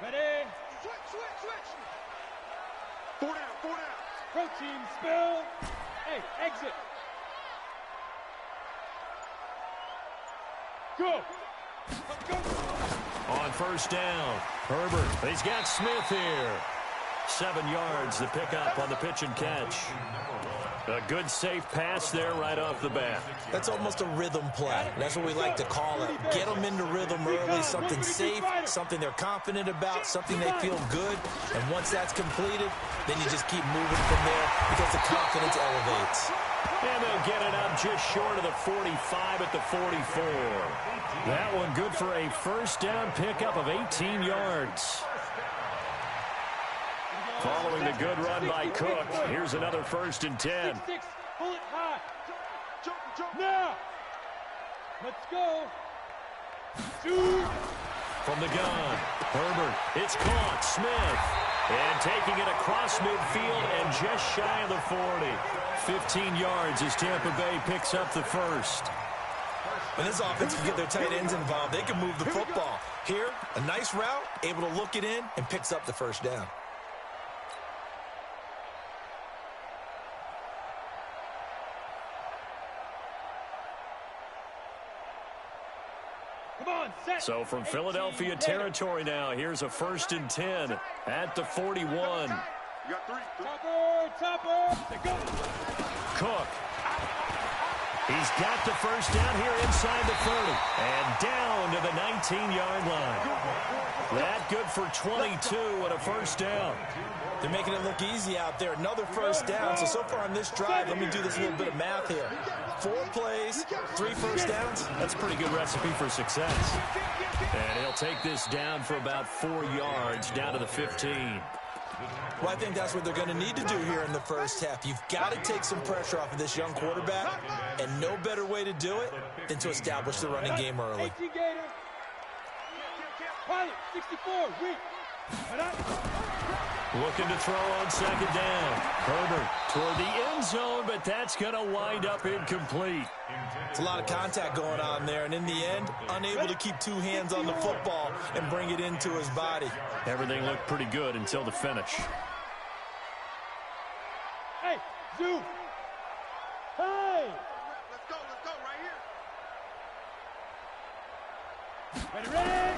Ready? Switch. 4 down. Protein spill. Hey, exit. Go. On first down, Herbert. He's got Smith here. 7 yards to pick up on the pitch and catch. A good, safe pass there right off the bat. That's almost a rhythm play. That's what we like to call it. Get them into rhythm early, something safe, something they're confident about, something they feel good. And once that's completed, then you just keep moving from there because the confidence elevates. And they'll get it up just short of the 45 at the 44. That one good for a first down pickup of 18 yards. Following the good run by Cook, here's another 1st and 10. Pull it high. Now. Let's go. Shoot. From the gun, Herbert. It's caught. Smith. And taking it across midfield and just shy of the 40. 15 yards as Tampa Bay picks up the first. When this offense can get their tight ends involved, they can move the football. Here, a nice route, able to look it in, and picks up the first down. So from Philadelphia territory now, here's a 1st and 10 at the 41. You got 3. Topper. Cook. He's got the first down here inside the 30 and down to the 19-yard line. That good for 22 and a first down. They're making it look easy out there. Another first down. So far on this drive, let me do this little bit of math here. 4 plays, 3 first downs. That's a pretty good recipe for success. And he'll take this down for about 4 yards, down to the 15. Well, I think that's what they're going to need to do here in the first half. You've got to take some pressure off of this young quarterback, and no better way to do it than to establish the running game early. Pilot, 64, weak. Looking to throw on 2nd down. Herbert toward the end zone, but that's going to wind up incomplete. It's a lot of contact going on there, and in the end, unable to keep 2 hands on the football and bring it into his body. Everything looked pretty good until the finish. Hey, Zoo. Hey. Let's go right here. Ready.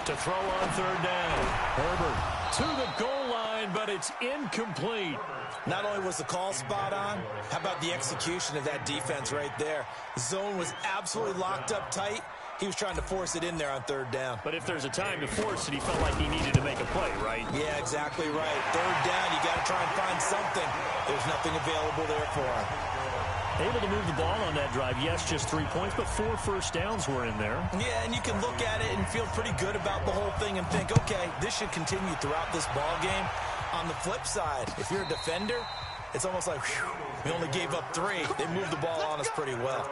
To throw on 3rd down. Herbert to the goal line, but it's incomplete. Not only was the call spot on, how about the execution of that defense right there? The zone was absolutely locked up tight. He was trying to force it in there on 3rd down. But if there's a time to force it, he felt like he needed to make a play, right? Yeah, exactly right. 3rd down, you got to try and find something. There's nothing available there for him. Able to move the ball on that drive. Yes, just 3 points, but 4 first downs were in there. Yeah, and you can look at it and feel pretty good about the whole thing and think, okay, this should continue throughout this ball game. On the flip side, if you're a defender, it's almost like, whew, we only gave up 3. They moved the ball on us pretty well.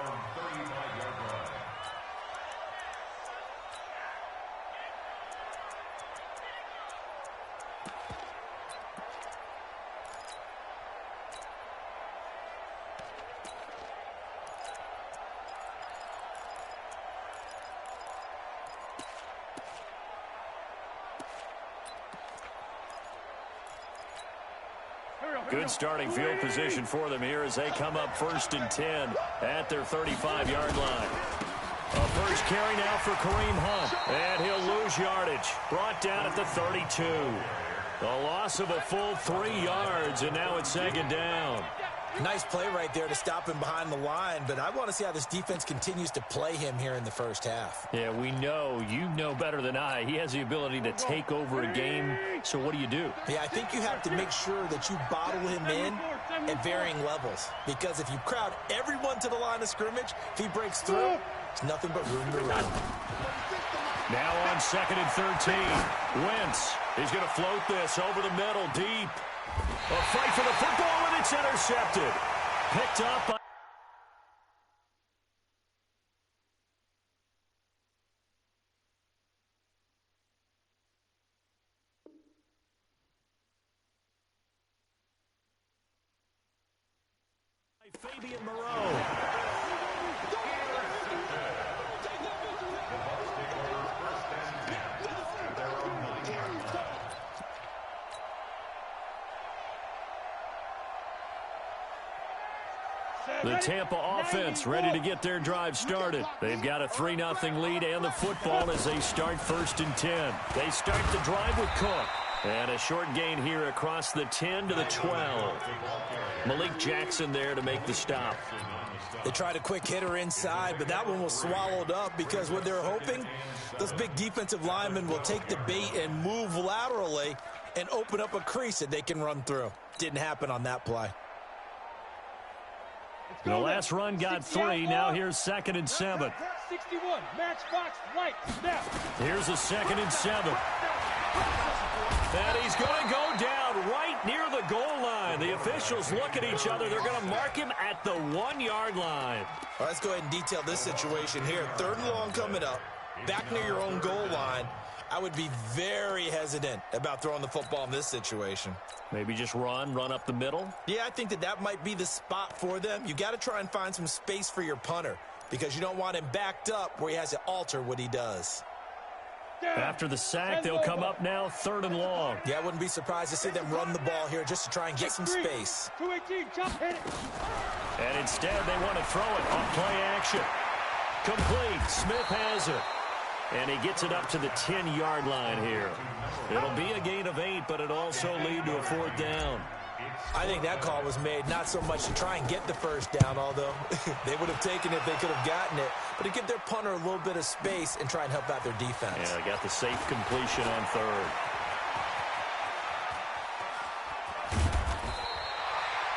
Good starting field position for them here as they come up 1st and 10 at their 35-yard line. A first carry now for Kareem Hunt, and he'll lose yardage. Brought down at the 32. The loss of a full 3 yards, and now it's 2nd down. Nice play right there to stop him behind the line, but I want to see how this defense continues to play him here in the first half. Yeah, we know. You know better than I. He has the ability to take over a game, so what do you do? Yeah, I think you have to make sure that you bottle him in at varying levels, because if you crowd everyone to the line of scrimmage, if he breaks through, it's nothing but room to run. Now on 2nd and 13, Wentz is going to float this over the middle deep. A fight for the football, and it's intercepted. Picked up by Fabian Moreau. The Tampa offense ready to get their drive started. They've got a 3-0 lead and the football as they start 1st and 10. They start the drive with Cook. And a short gain here across the 10 to the 12. Malik Jackson there to make the stop. They tried a quick hitter inside, but that one was swallowed up because what they're hoping, those big defensive linemen will take the bait and move laterally and open up a crease that they can run through. Didn't happen on that play. The last run got 3. Now here's 2nd and 7. 61, Matchbox Light, snap. Here's a 2nd and 7. And he's going to go down right near the goal line. The officials look at each other. They're going to mark him at the 1-yard line. Well, let's go ahead and detail this situation here. 3rd and long coming up, back near your own goal line. I would be very hesitant about throwing the football in this situation. Maybe just run up the middle? Yeah, I think that might be the spot for them. You got to try and find some space for your punter because you don't want him backed up where he has to alter what he does. After the sack, they'll come up now 3rd and long. Yeah, I wouldn't be surprised to see them run the ball here just to try and get some space. 218, jump, hit it. And instead, they want to throw it on play action. Complete. Smith has it. And he gets it up to the 10-yard line here. It'll be a gain of 8, but it'll also lead to a 4th down. I think that call was made not so much to try and get the 1st down, although they would have taken it if they could have gotten it, but to give their punter a little bit of space and try and help out their defense. Yeah, they got the safe completion on 3rd.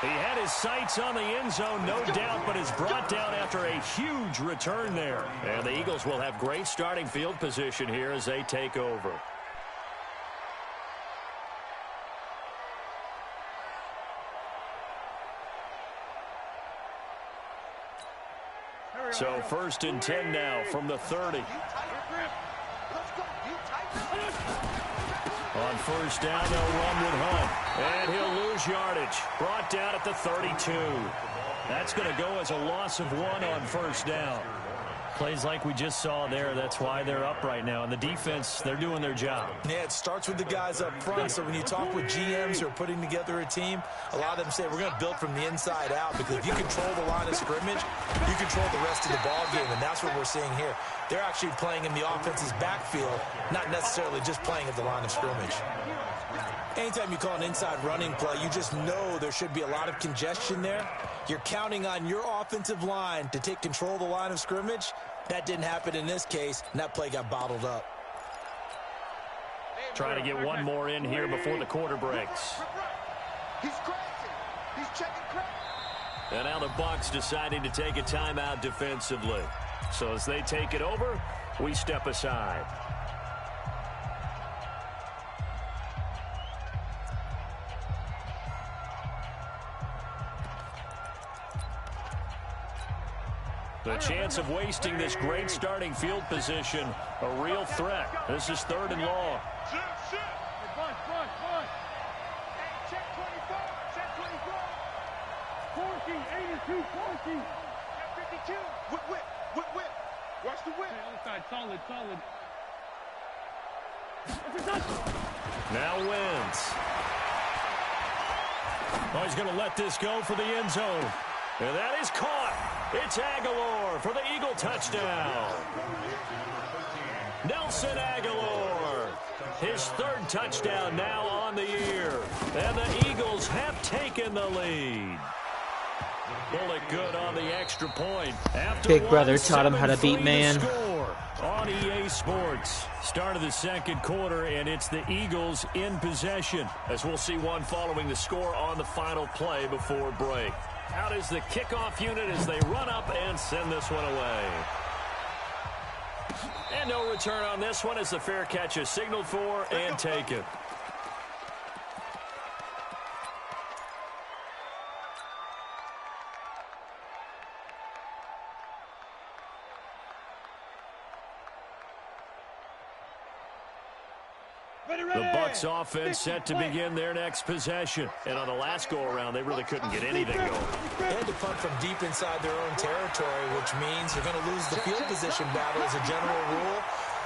He had his sights on the end zone, no doubt, but is brought down after a huge return there. And the Eagles will have great starting field position here as they take over. So 1st and 10 now from the 30. On 1st down, they'll run with Hunt. And he'll lose yardage. Brought down at the 32. That's going to go as a loss of 1 on 1st down. Plays like we just saw there. That's why they're up right now. And the defense, they're doing their job. Yeah, it starts with the guys up front. So when you talk with GMs who are putting together a team, a lot of them say we're going to build from the inside out because if you control the line of scrimmage, you control the rest of the ball game. And that's what we're seeing here. They're actually playing in the offense's backfield, not necessarily just playing at the line of scrimmage. Anytime you call an inside running play, you just know there should be a lot of congestion there. You're counting on your offensive line to take control of the line of scrimmage. That didn't happen in this case, and that play got bottled up. Trying to get one more in here before the quarter breaks. He's crazy. He's checking crazy. And now the Bucs deciding to take a timeout defensively. So as they take it over, we step aside. The chance of wasting this great starting field position, a real threat. This is 3rd and long. Run. Hey, check 24. Check 24. 82, 14. Check 52. Whip. Watch the whip. Okay, other side, solid. Now wins. Oh, he's going to let this go for the end zone. And that is caught. It's Aguilar for the Eagle touchdown. Nelson Aguilar. His 3rd touchdown now on the year. And the Eagles have taken the lead. Bullet good on the extra point. After Big brother taught him how to beat man. On EA Sports. Start of the 2nd quarter, and it's the Eagles in possession. As we'll see one following the score on the final play before break. Out is the kickoff unit as they run up and send this one away. And no return on this one as the fair catch is signaled for and taken. The Bucs offense set to begin their next possession. And on the last go-around, they really couldn't get anything going. They had to punt from deep inside their own territory, which means you're going to lose the field position battle as a general rule.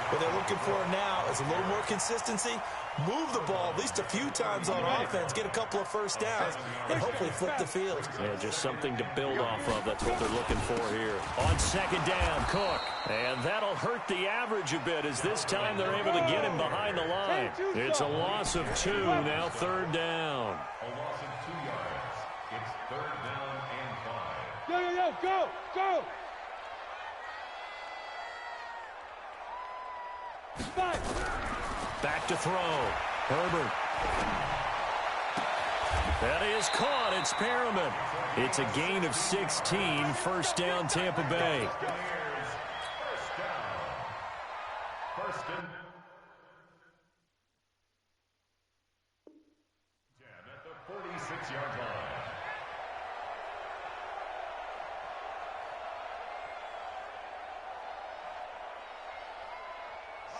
What they're looking for now is a little more consistency, move the ball at least a few times on offense, get a couple of first downs, and hopefully flip the field. Yeah, just something to build off of. That's what they're looking for here. On second down, Cook. And that'll hurt the average a bit as this time they're able to get him behind the line. It's a loss of 2, now third down. A loss of 2 yards. It's third down and 5. Yo, yo, yo, go, go. 5. Back to throw. Herbert. That is caught. It's Perriman. It's a gain of 16. First down, Tampa Bay. First and 10 at the 46-yard line.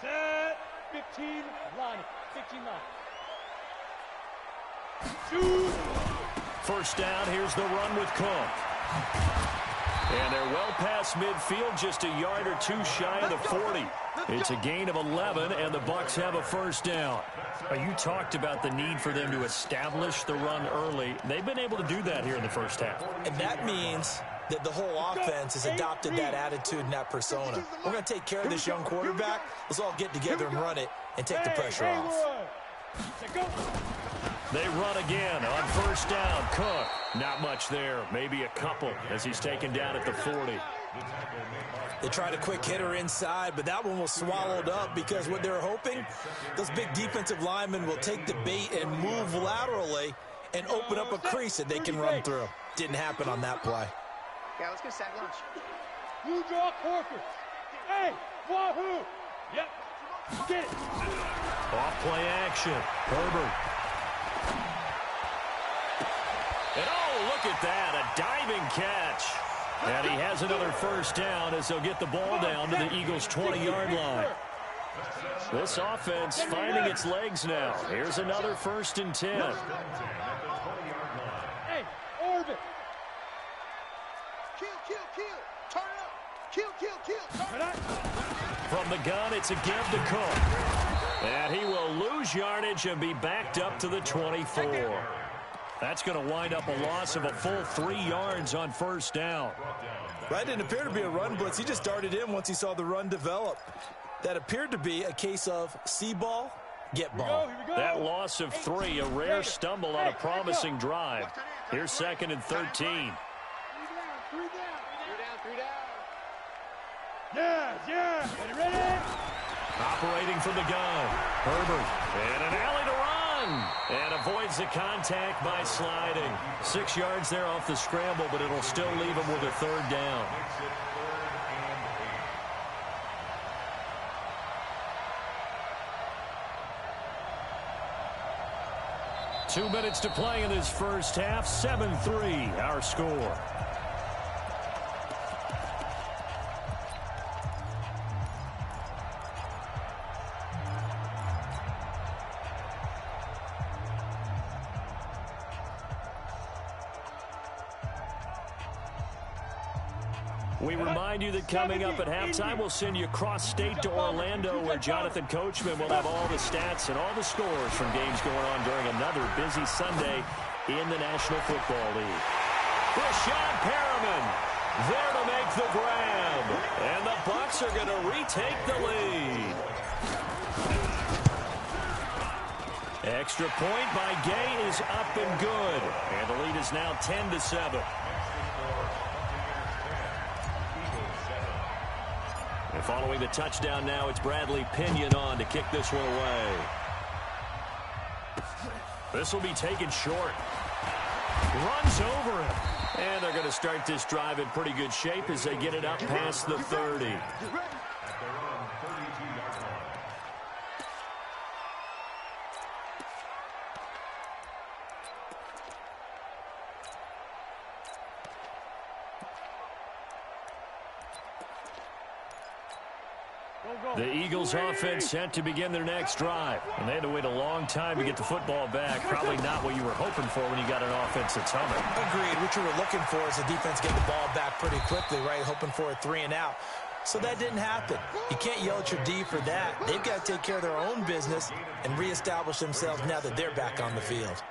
Set. 15 line. 15 line. 2. First down, here's the run with Cook. And they're well past midfield, just a yard or 2 shy of the 40. It's a gain of 11, and the Bucs have a first down. You talked about the need for them to establish the run early. They've been able to do that here in the first half. And that means that the whole offense has adopted that attitude and that persona. We're going to take care of this young quarterback. Let's all get together and run it and take the pressure off. They run again on first down. Cook, not much there. Maybe a couple as he's taken down at the 40. They tried a quick hitter inside, but that one was swallowed up because what they're hoping, those big defensive linemen will take the bait and move laterally and open up a crease that they can run through. Didn't happen on that play. Yeah, let's go sack lunch. You draw Corker. Hey, wahoo. Yep. Get it. Off play action. Herbert. And oh, look at that, a diving catch. And he has another first down as they'll get the ball down to the Eagles' 20-yard line. This offense finding its legs now. Here's another first and 10. Hey, orbit. Kill, kill, kill. Turn it up. Kill, kill, kill. Turn it up. From the gun, it's a give to Cook. And he will lose yardage and be backed up to the 24. That's going to wind up a loss of a full 3 yards on first down. That didn't appear to be a run blitz. He just darted in once he saw the run develop. That appeared to be a case of see ball, get ball. Here we go. That loss of 3, a rare stumble on a promising drive. Here's second and 13. 3 down. 3 down, 3 down. Yeah, yeah. Ready? Operating from the gun. Herbert. And an alley to run. And avoids the contact by sliding. 6 yards there off the scramble, but it'll still leave him with a third down. 2 minutes to play in this first half. 7-3, our score. We remind you that coming up at halftime, we'll send you cross-state to Orlando, where Jonathan Coachman will have all the stats and all the scores from games going on during another busy Sunday in the National Football League. Rashawn Perriman there to make the grab, and the Bucs are going to retake the lead. Extra point by Gay is up and good, and the lead is now 10-7. And following the touchdown now, it's Bradley Pinion on to kick this one away. This will be taken short. Runs over him. And they're going to start this drive in pretty good shape as they get it up past the 30. The Eagles offense set to begin their next drive. And they had to wait a long time to get the football back. Probably not what you were hoping for when you got an offense that's humming. Agreed. What you were looking for is the defense get the ball back pretty quickly, right? Hoping for a 3 and out. So that didn't happen. You can't yell at your D for that. They've got to take care of their own business and reestablish themselves now that they're back on the field.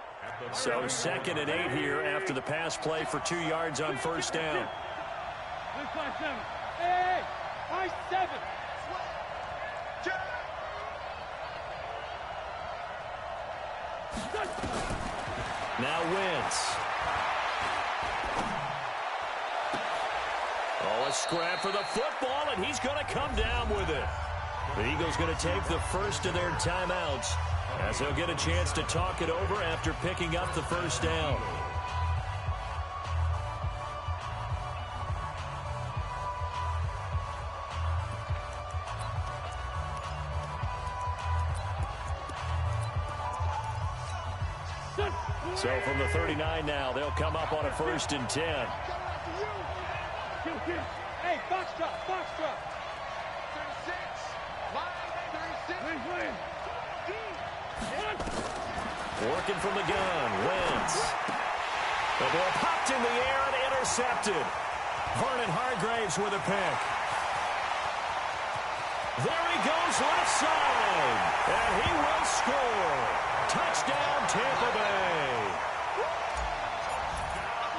So 2nd and 8 here after the pass play for 2 yards on first down. Hey, I 7. Now Wentz. Oh, a scrap for the football, and he's going to come down with it. The Eagles going to take the first of their timeouts as they'll get a chance to talk it over after picking up the first down. So from the 39 now, they'll come up on a 1st and 10. Hey, box drop, box drop. 36. Working from the gun, Wentz. The ball popped in the air and intercepted. Vernon Hargraves with a pick. There he goes left side, and he will score. Touchdown, Tampa Bay.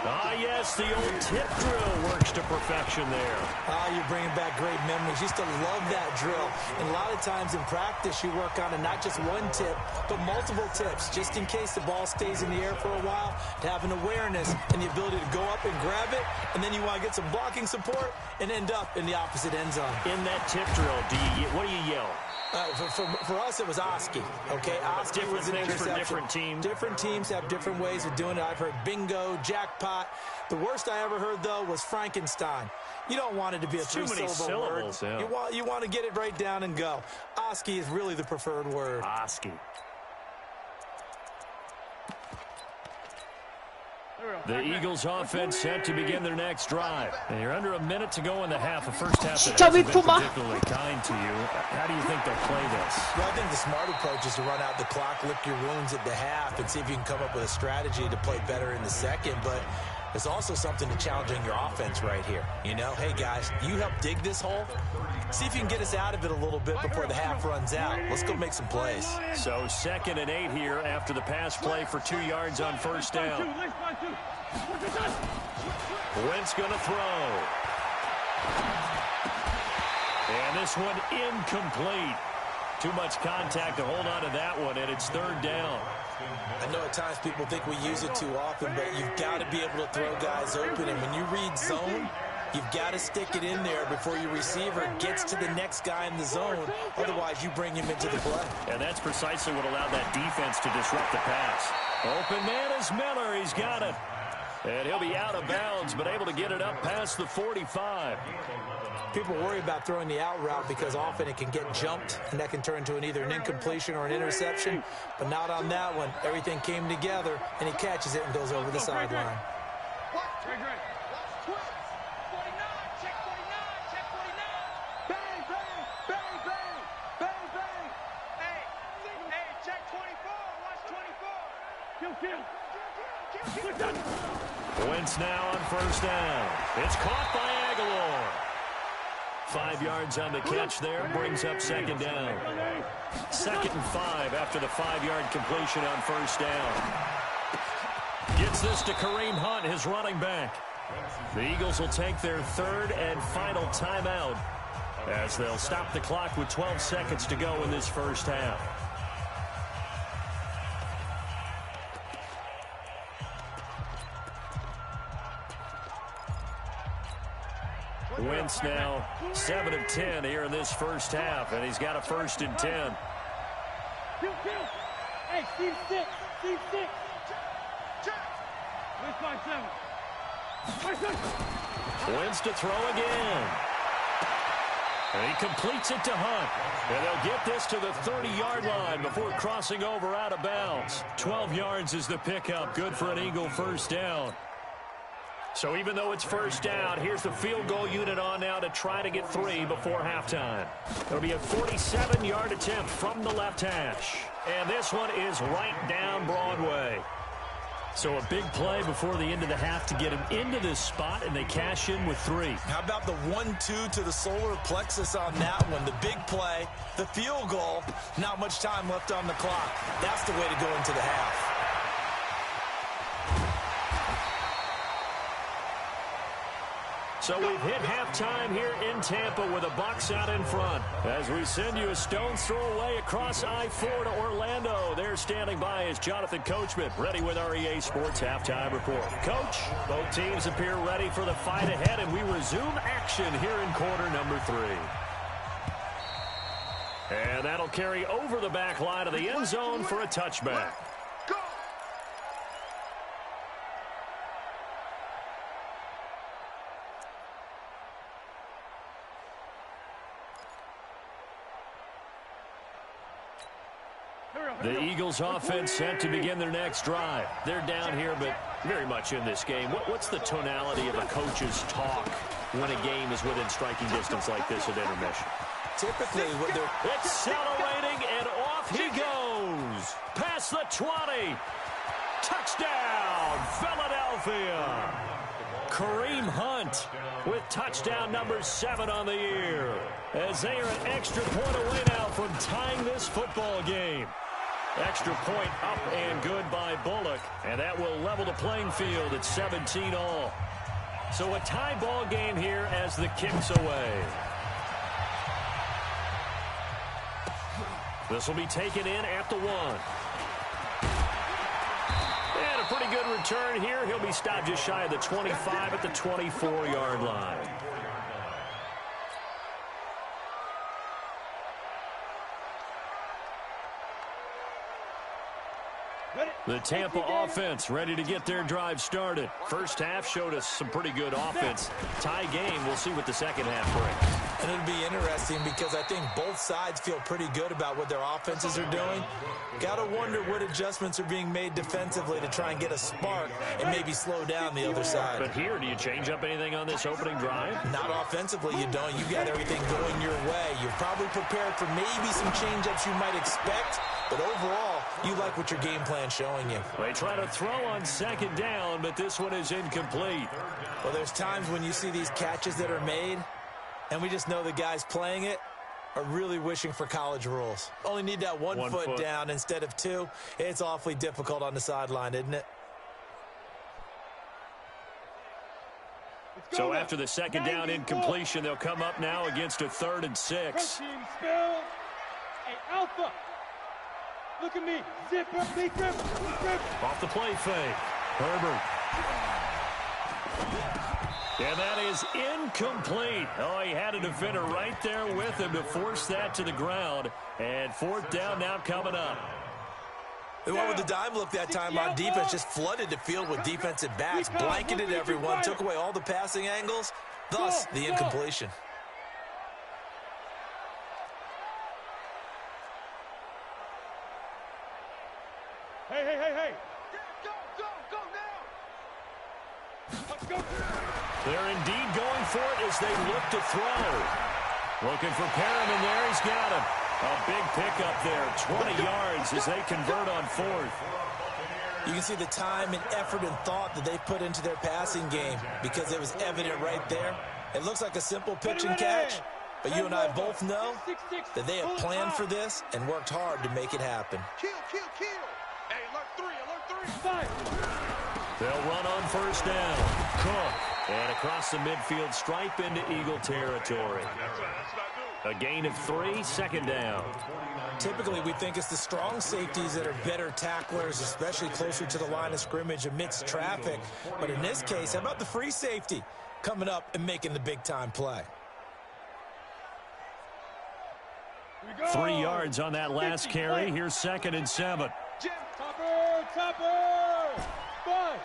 Ah, yes, the old tip drill works to perfection there. Ah, you're bringing back great memories. Used to love that drill. And a lot of times in practice, you work on it, not just one tip, but multiple tips, just in case the ball stays in the air for a while, to have an awareness and the ability to go up and grab it, and then you want to get some blocking support and end up in the opposite end zone. In that tip drill, what do you yell? For us, it was Oski. Okay, Oski was an interception. For different teams. Different teams have different ways of doing it. I've heard bingo, jackpot. The worst I ever heard, though, was Frankenstein. You don't want it to be a three-syllable word. Yeah. You want to get it right down and go. Oski is really the preferred word. Oski. The Eagles offense set to begin their next drive. And you're under a minute to go in the half. The first half that hasn't been particularly kind to you. How do you think they'll play this? Well, I think the smart approach is to run out the clock, lick your wounds at the half, and see if you can come up with a strategy to play better in the second. But there's also something to challenging your offense right here. You know, hey, guys, you help dig this hole. See if you can get us out of it a little bit before the half runs out. Let's go make some plays. So 2nd and 8 here after the pass play for 2 yards on first down. Wentz going to throw. And this one incomplete. Too much contact to hold on to that one, and it's 3rd down. I know at times people think we use it too often, but you've got to be able to throw guys open. And when you read zone, you've got to stick it in there before your receiver gets to the next guy in the zone. Otherwise, you bring him into the play. And that's precisely what allowed that defense to disrupt the pass. Open man is Miller. He's got it. And he'll be out of bounds, but able to get it up past the 45. People worry about throwing the out route because often it can get jumped, and that can turn into either an incompletion or an interception. But not on that one. Everything came together, and he catches it and goes over the sideline. Wentz now on first down. It's caught by Aguilar. 5 yards on the catch there. Brings up 2nd down. 2nd and 5 after the 5-yard completion on first down. Gets this to Kareem Hunt, his running back. The Eagles will take their 3rd and final timeout as they'll stop the clock with 12 seconds to go in this first half. Wentz now 7 of 10 here in this first half, and he's got a 1st and 10. Hey, Steve 6. Steve 6. Wentz to throw again. And he completes it to Hunt. And they'll get this to the 30-yard line before crossing over out of bounds. 12 yards is the pickup. Good for an Eagle first down. So even though it's first down, here's the field goal unit on now to try to get 3 before halftime. It'll be a 47-yard attempt from the left hash. And this one is right down Broadway. So a big play before the end of the half to get him into this spot, and they cash in with 3. How about the 1-2 to the solar plexus on that one? The big play, the field goal, not much time left on the clock. That's the way to go into the half. So we've hit halftime here in Tampa with a Bucs out in front. As we send you a stone's throw away across I-4 to Orlando. There standing by is Jonathan Coachman, ready with our EA Sports Halftime Report. Coach, both teams appear ready for the fight ahead, and we resume action here in quarter number 3. And that'll carry over the back line of the end zone for a touchback. The Eagles offense set to begin their next drive. They're down here, but very much in this game. What's the tonality of a coach's talk when a game is within striking distance like this at intermission? Typically, what they're accelerating, and off he goes. Past the 20. Touchdown, Philadelphia. Kareem Hunt with touchdown number 7 on the year. As they are an extra point away now from tying this football game. Extra point up and good by Bullock, and that will level the playing field at 17 all. So a tie ball game here as the kick's away. This will be taken in at the 1. And a pretty good return here. He'll be stopped just shy of the 25 at the 24-yard line. The Tampa offense ready to get their drive started. First half showed us some pretty good offense. Tie game, we'll see what the second half brings. And it'll be interesting because I think both sides feel pretty good about what their offenses are doing. Got to wonder what adjustments are being made defensively to try and get a spark and maybe slow down the other side. But here, do you change up anything on this opening drive? Not offensively, you don't. You got everything going your way. You're probably prepared for maybe some change-ups you might expect, but overall, you like what your game plan's showing you. They try to throw on second down, but this one is incomplete. Well, there's times when you see these catches that are made, and we just know the guys playing it are really wishing for college rules. Only need that one foot down instead of 2. It's awfully difficult on the sideline, isn't it? So after the second down incompletion, they'll come up now against a 3rd and 6. Alpha. Look at me. Zip up, big grip. Off the play fake. Herbert. And that is incomplete. Oh, he had a defender right there with him to force that to the ground. And 4th down now coming up. They went with the dime look that time on defense. Just flooded the field with defensive backs. Blanketed everyone. Took away all the passing angles. Thus, the incompletion. Hey. Go now. They're indeed going for it as they look to throw. Looking for Perriman there. He's got him. A big pickup there. 20 yards as they convert on 4th. You can see the time and effort and thought that they put into their passing game because it was evident right there. It looks like a simple pitch and catch, but you and I both know that they have planned for this and worked hard to make it happen. Kill. Hey, alert 3. They'll run on 1st down. Cook. And across the midfield stripe into Eagle territory. A gain of 3, 2nd down. Typically, we think it's the strong safeties that are better tacklers, especially closer to the line of scrimmage amidst traffic. But in this case, how about the free safety coming up and making the big-time play? 3 yards on that last carry. Here's 2nd and 7. Topper. 5.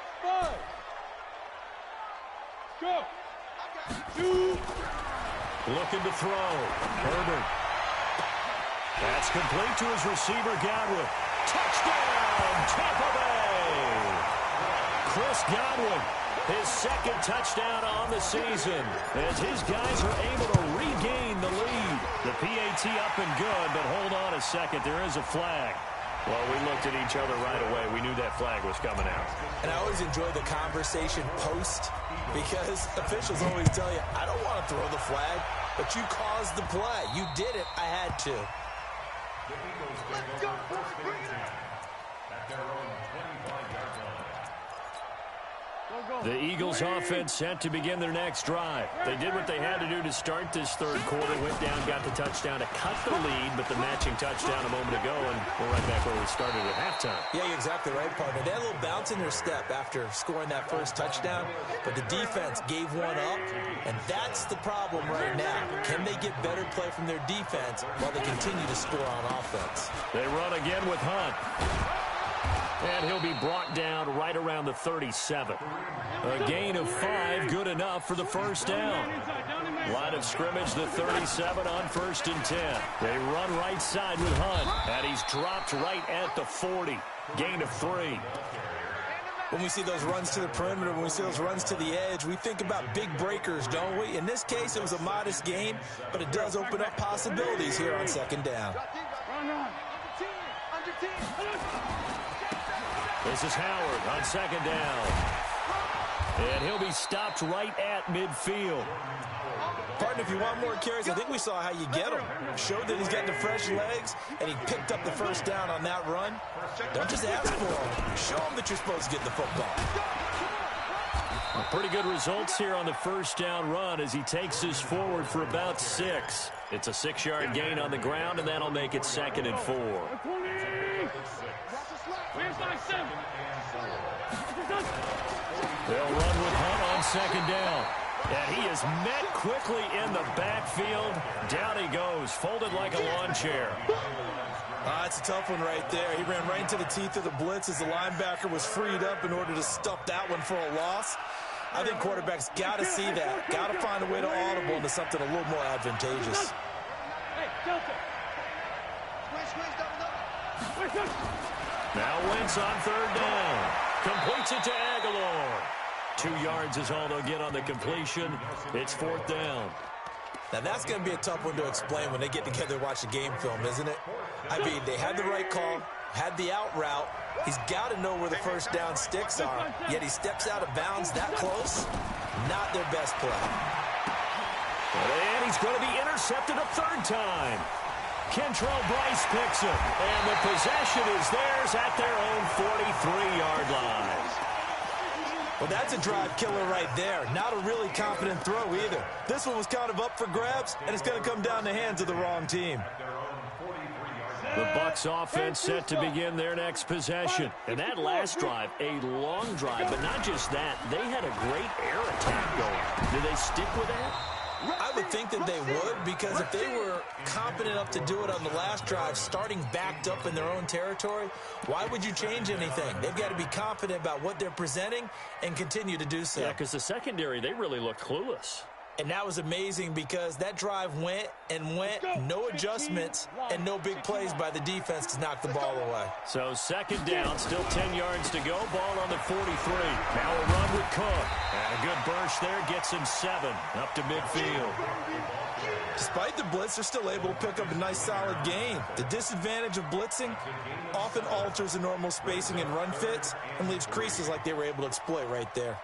Go. 2. Looking to throw. Herbert. That's complete to his receiver, Godwin. Touchdown, Tampa Bay. Chris Godwin, his 2nd touchdown on the season, as his guys are able to regain the lead. The PAT up and good, but hold on a second. There is a flag. Well, we looked at each other right away. We knew that flag was coming out. And I always enjoy the conversation post because officials always tell you, I don't want to throw the flag, but you caused the play. You did it. I had to. Let's go for it. Bring it out. At their own 25-yard line. The Eagles offense set to begin their next drive. They did what they had to do to start this third quarter, went down, got the touchdown to cut the lead, but the matching touchdown a moment ago, and we're right back where we started at halftime. Yeah, you're exactly right, partner. They had a little bounce in their step after scoring that first touchdown, but the defense gave one up, and that's the problem right now. Can they get better play from their defense while they continue to score on offense? They run again with Hunt. And he'll be brought down right around the 37. A gain of 5, good enough for the first down. Line of scrimmage, the 37 on 1st and 10. They run right side with Hunt, and he's dropped right at the 40. Gain of 3. When we see those runs to the perimeter, when we see those runs to the edge, we think about big breakers, don't we? In this case, it was a modest gain, but it does open up possibilities here on 2nd down. This is Howard on 2nd down. And he'll be stopped right at midfield. Partner, if you want more carries, I think we saw how you get them. Showed that he's got the fresh legs, and he picked up the first down on that run. Don't just ask for them. Show them that you're supposed to get the football. Well, pretty good results here on the first down run as he takes this forward for about 6. It's a 6-yard gain on the ground, and that'll make it 2nd and 4. They'll run with Hunt on 2nd down. And he is met quickly in the backfield. Down he goes, folded like a lawn chair. That's a tough one right there. He ran right into the teeth of the blitz as the linebacker was freed up in order to stuff that one for a loss. I think quarterbacks got to see that. Got to find a way to audible into something a little more advantageous. Now Wentz on 3rd down. Completes it to Aguilar. 2 yards is all they'll get on the completion. It's 4th down. Now that's going to be a tough one to explain when they get together and watch the game film, isn't it? I mean, they had the right call, had the out route. He's got to know where the first down sticks are, yet he steps out of bounds that close. Not their best play. And he's going to be intercepted a 3rd time. Kentrell Bryce picks him, and the possession is theirs at their own 43-yard line. Well, that's a drive killer right there. Not a really confident throw either. This one was kind of up for grabs, and it's going to come down the hands of the wrong team. The Bucs offense set to begin their next possession. And that last drive, a long drive, but not just that. They had a great air attack going. Do they stick with that? I would think that they would, because if they were confident enough to do it on the last drive, starting backed up in their own territory, why would you change anything? They've got to be confident about what they're presenting and continue to do so. Yeah, because the secondary, they really looked clueless. And that was amazing because that drive went and went, no adjustments, and no big plays by the defense to knock the ball away. So 2nd down, still 10 yards to go, ball on the 43. Now a run with Cook. And a good burst there gets him 7 up to midfield. Despite the blitz, they're still able to pick up a nice solid gain. The disadvantage of blitzing often alters the normal spacing and run fits and leaves creases like they were able to exploit right there.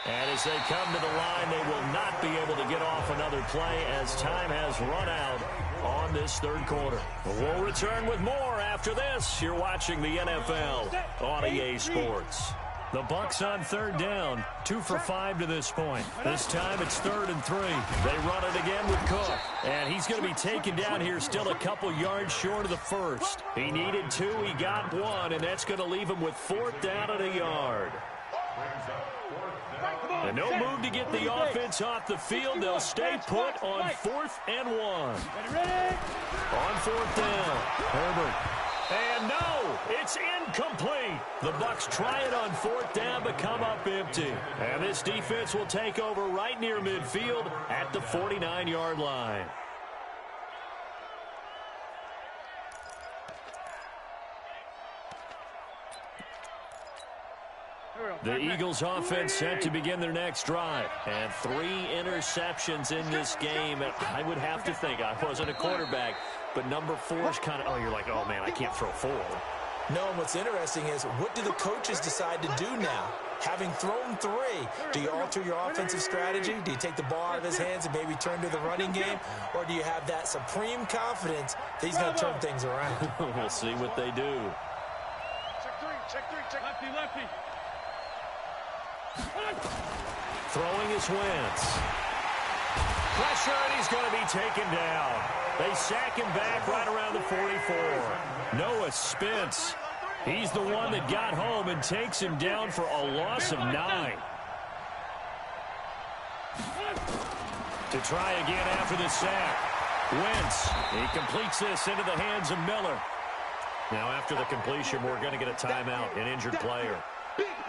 And as they come to the line, they will not be able to get off another play as time has run out on this 3rd quarter. We'll return with more after this. You're watching the NFL on EA Sports. The Bucs on 3rd down, 2 for 5 to this point. This time it's 3rd and 3. They run it again with Cook. And he's going to be taken down here still a couple yards short of the first. He needed 2, he got 1, and that's going to leave him with 4th down and a yard. And no move to get the offense off the field. They'll stay put on 4th and 1. On 4th down, Herbert. And no, it's incomplete. The Bucs try it on 4th down, but come up empty. And this defense will take over right near midfield at the 49-yard line. The Eagles offense set to begin their next drive. And 3 interceptions in this game. And I would have to think, I wasn't a quarterback, but number 4 is kind of, you're like, oh, man, I can't throw 4. No, and what's interesting is, what do the coaches decide to do now? Having thrown 3, do you alter your offensive strategy? Do you take the ball out of his hands and maybe turn to the running game? Or do you have that supreme confidence that he's going to turn things around? We'll see what they do. Check 3. Lefty. Throwing is Wentz. Pressure, and he's going to be taken down. They sack him back right around the 44. Noah Spence. He's the one that got home and takes him down for a loss of 9. To try again after the sack. Wentz, he completes this into the hands of Miller. Now after the completion, we're going to get a timeout, an injured player.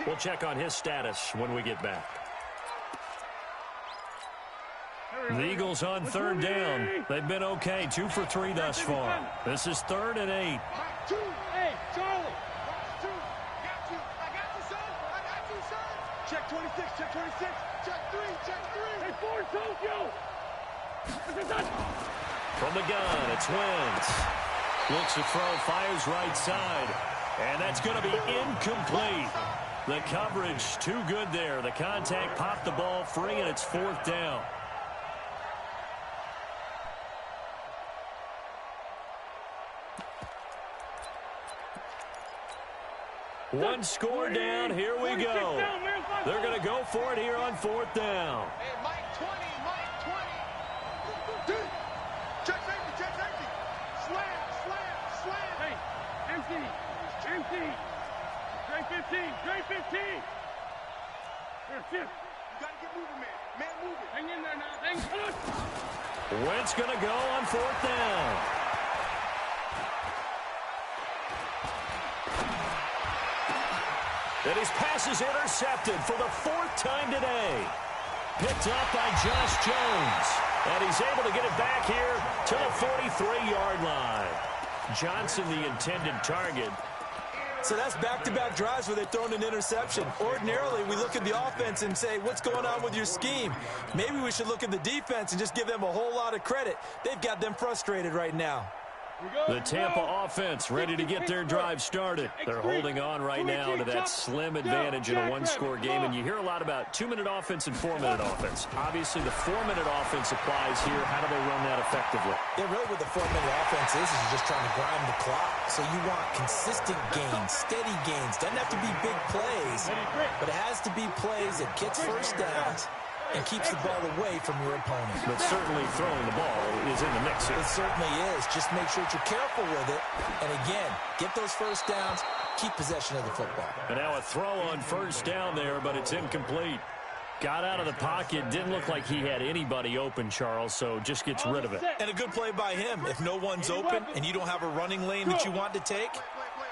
We'll check on his status when we get back. The Eagles on 3rd down. They've been okay, 2 for 3 thus far. This is 3rd and 8. Hey, Charlie. I got you, son. Check 26. Check 3. Hey, 4, Tokyo. From the gun, it's Wentz. Looks to throw, fires right side. And that's going to be incomplete. The coverage too good there. The contact popped the ball free, and it's 4th down. One score down. Here we go. They're going to go for it here on 4th down. Hey, Mike 20. Check safety. Slam. Hey, empty. Straight 15. Here, shift. You got to get moving, man. Man, moving. Hang in there now. Wentz going to go on 4th down. And his pass is intercepted for the 4th time today. Picked up by Josh Jones. And he's able to get it back here to the 43-yard line. Johnson, the intended target. So that's back-to-back drives where they've thrown an interception. Ordinarily, we look at the offense and say, what's going on with your scheme? Maybe we should look at the defense and just give them a whole lot of credit. They've got them frustrated right now. The Tampa offense ready to get their drive started. They're holding on right now to that slim advantage in a 1-score game. And you hear a lot about 2-minute offense and 4-minute offense. Obviously, the 4-minute offense applies here. How do they run that effectively? Yeah, really what the 4-minute offense is you're just trying to grind the clock. So you want consistent gains, steady gains. Doesn't have to be big plays, but it has to be plays that gets first downs and keeps the ball away from your opponent. But certainly throwing the ball is in the mix here. It certainly is. Just make sure that you're careful with it. And again, get those first downs, keep possession of the football. And now a throw on 1st down there, but it's incomplete. Got out of the pocket. Didn't look like he had anybody open, Charles, so just gets rid of it. And a good play by him. If no one's open and you don't have a running lane that you want to take,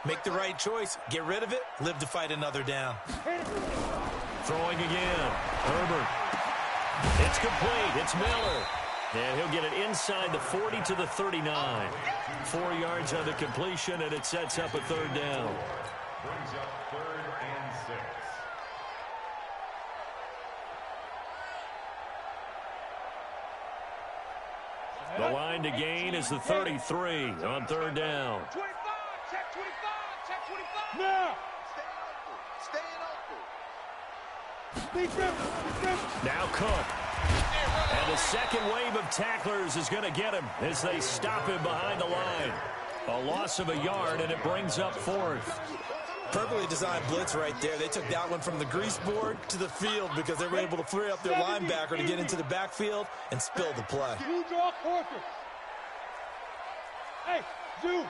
make the right choice. Get rid of it. Live to fight another down. Throwing again. Herbert. It's complete. It's Miller. And he'll get it inside the 40 to the 39. 4 yards on the completion, and it sets up a 3rd down. Brings up 3rd and 6. The line to gain is the 33 on 3rd down. 25. Check 25. Now. Staying open. Now Cook. And the second wave of tacklers is going to get him as they stop him behind the line. A loss of a yard, and it brings up 4th. Perfectly designed blitz right there. They took that one from the grease board to the field because they were able to free up their linebacker to get into the backfield and spill the play. You draw quarter. Hey, Zoo.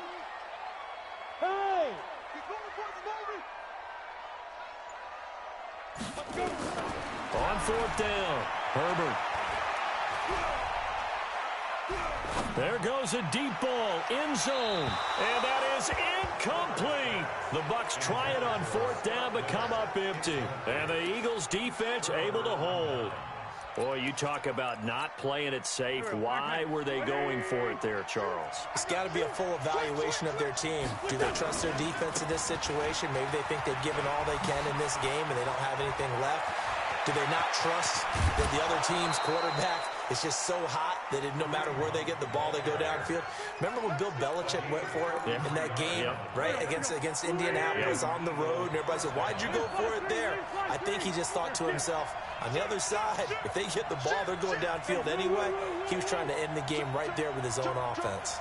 Hey. Keep going for the moment. On 4th down, Herbert. There goes a deep ball, end zone, and that is incomplete. The Bucs try it on 4th down, but come up empty. And the Eagles defense able to hold. Boy, you talk about not playing it safe. Why were they going for it there, Charles? It's got to be a full evaluation of their team. Do they trust their defense in this situation? Maybe they think they've given all they can in this game and they don't have anything left. Do they not trust that the other team's quarterback is just so hot that no matter where they get the ball, they go downfield? Remember when Bill Belichick went for it in that game, right, against Indianapolis on the road, and everybody said, why'd you go for it there? I think he just thought to himself, on the other side, if they get the ball, they're going downfield anyway. He was trying to end the game right there with his own offense.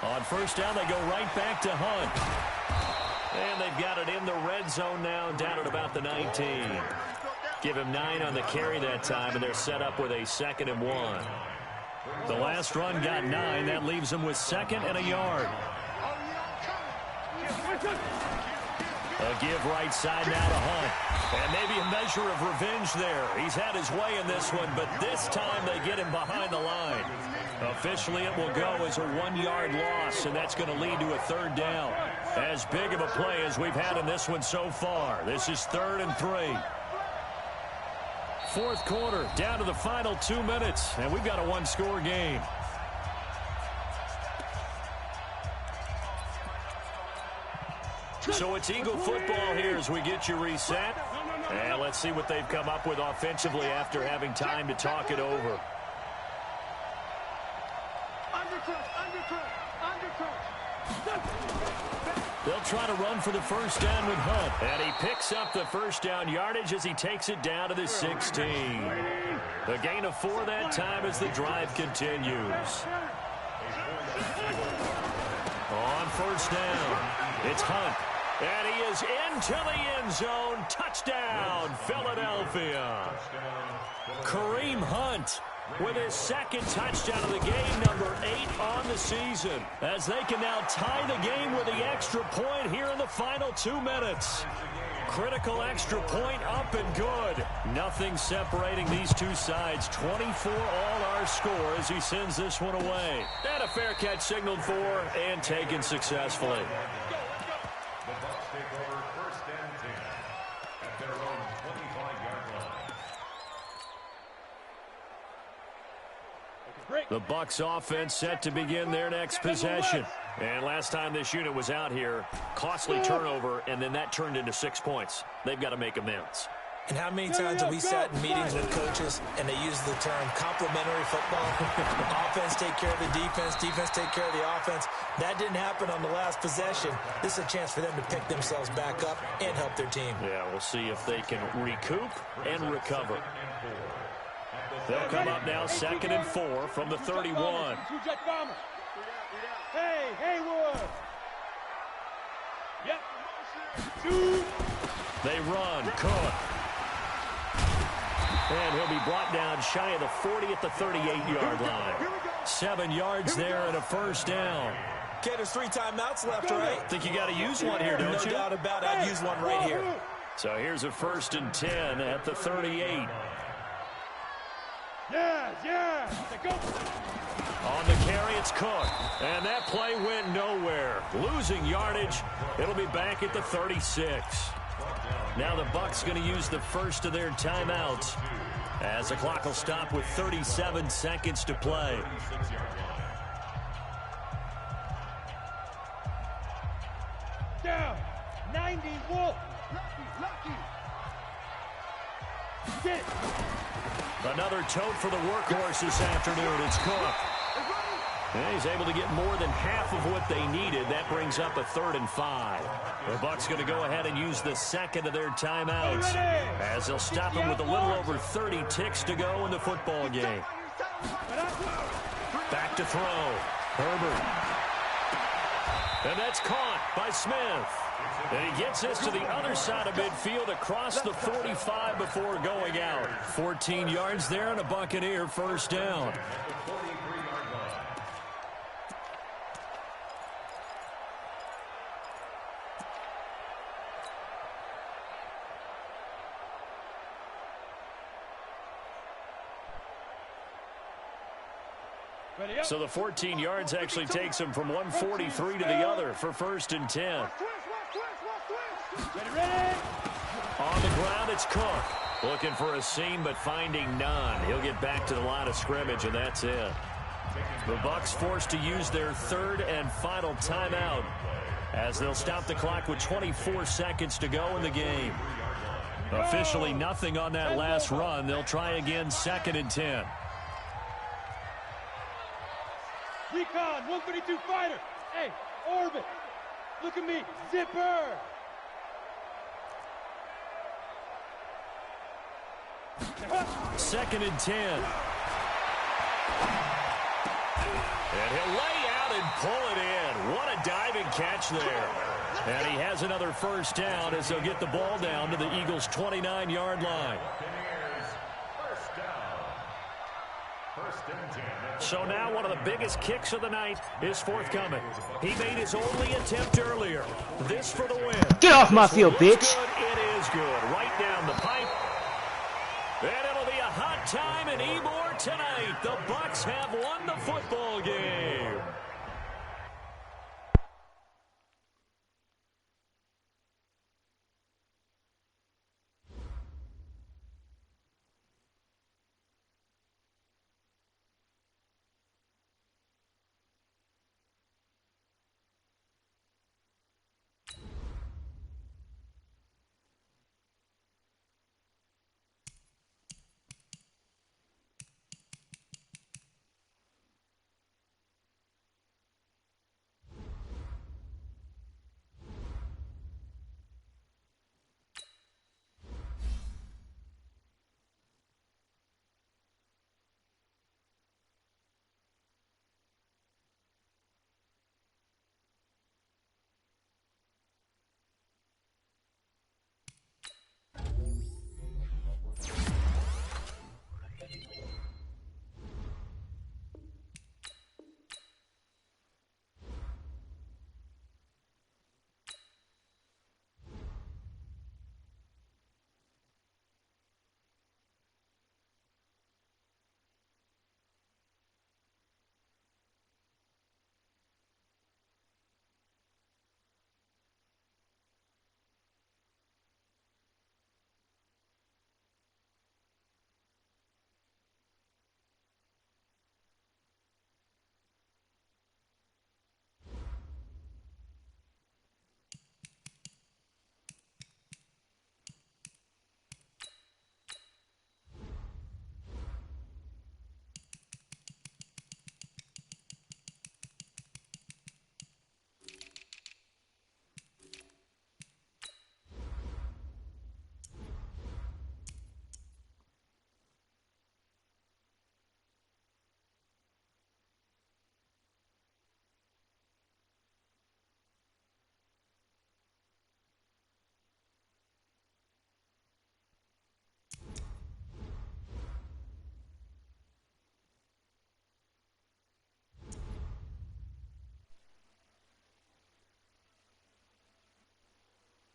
On first down, they go right back to Hunt. And they've got it in the red zone now, down at about the 19. Give him 9 on the carry that time, and they're set up with a 2nd and 1. The last run got 9. That leaves them with 2nd and a yard. A give right side now to Hunt. And maybe a measure of revenge there. He's had his way in this one, but this time they get him behind the line. Officially, it will go as a 1-yard loss, and that's going to lead to a 3rd down. As big of a play as we've had in this one so far. This is 3rd and 3. 4th quarter, down to the final 2 minutes, and we've got a 1-score game. So it's Eagle football here as we get you reset. And let's see what they've come up with offensively after having time to talk it over. They'll try to run for the first down with Hunt. And he picks up the first down yardage as he takes it down to the 16. A gain of 4 that time as the drive continues. On first down, it's Hunt. And he is into the end zone. Touchdown, Philadelphia. Kareem Hunt with his 2nd touchdown of the game, number 8 on the season, as they can now tie the game with the extra point here in the final 2 minutes. Critical extra point up and good. Nothing separating these two sides. 24 all our score as he sends this one away. And a fair catch signaled for and taken successfully. The Bucs take over 1st and 10 at their own 25-yard line. The Bucs offense set to begin their next possession. And last time this unit was out here, costly turnover, and then that turned into 6 points. They've got to make amends. And how many times have we sat in meetings with coaches and they use the term complementary football? Offense take care of the defense, defense take care of the offense. That didn't happen on the last possession. This is a chance for them to pick themselves back up and help their team. Yeah, we'll see if they can recoup and recover. They'll come up now 2nd and 4 from the 31. Hey, Haywood. Yep. They run. Cook. And he'll be brought down shy of the 40 at the 38-yard line. 7 yards there and a first down. Okay, there's 3 timeouts left, right? Think you got to use one here, don't you? No doubt about it. I'd use one right here. So here's a 1st and 10 at the 38. Yeah. Go. On the carry, it's Cook. And that play went nowhere. Losing yardage. It'll be back at the 36. Now the Bucs going to use the first of their timeouts as the clock will stop with 37 seconds to play. Down. 90 Wolf. Get it. Another tote for the workhorse this afternoon. It's Cook. And he's able to get more than half of what they needed. That brings up a 3rd and 5. The Bucs going to go ahead and use the 2nd of their timeouts as they'll stop him with a little over 30 ticks to go in the football game. Back to throw. Herbert. And that's caught by Smith. And he gets this to the other side of midfield across the 45 before going out. 14 yards there and a Buccaneer first down. So the 14 yards actually takes him from 143 to the other for 1st and 10. Ready. On the ground, it's Cook. Looking for a seam, but finding none. He'll get back to the line of scrimmage, and that's it. The Bucs forced to use their third and final timeout as they'll stop the clock with 24 seconds to go in the game. Officially nothing on that last run. They'll try again, 2nd and 10. Recon, 132 fighter. Hey, orbit. Look at me, zipper. Second and 10. And he'll lay out and pull it in. What a diving catch there. And he has another first down as they'll get the ball down to the Eagles' 29-yard line. So now one of the biggest kicks of the night is forthcoming. He made his only attempt earlier. This for the win. Get off my field, bitch. Good. It is good. Right down the pipe. And it'll be a hot time in Ybor tonight. The Bucs have won the football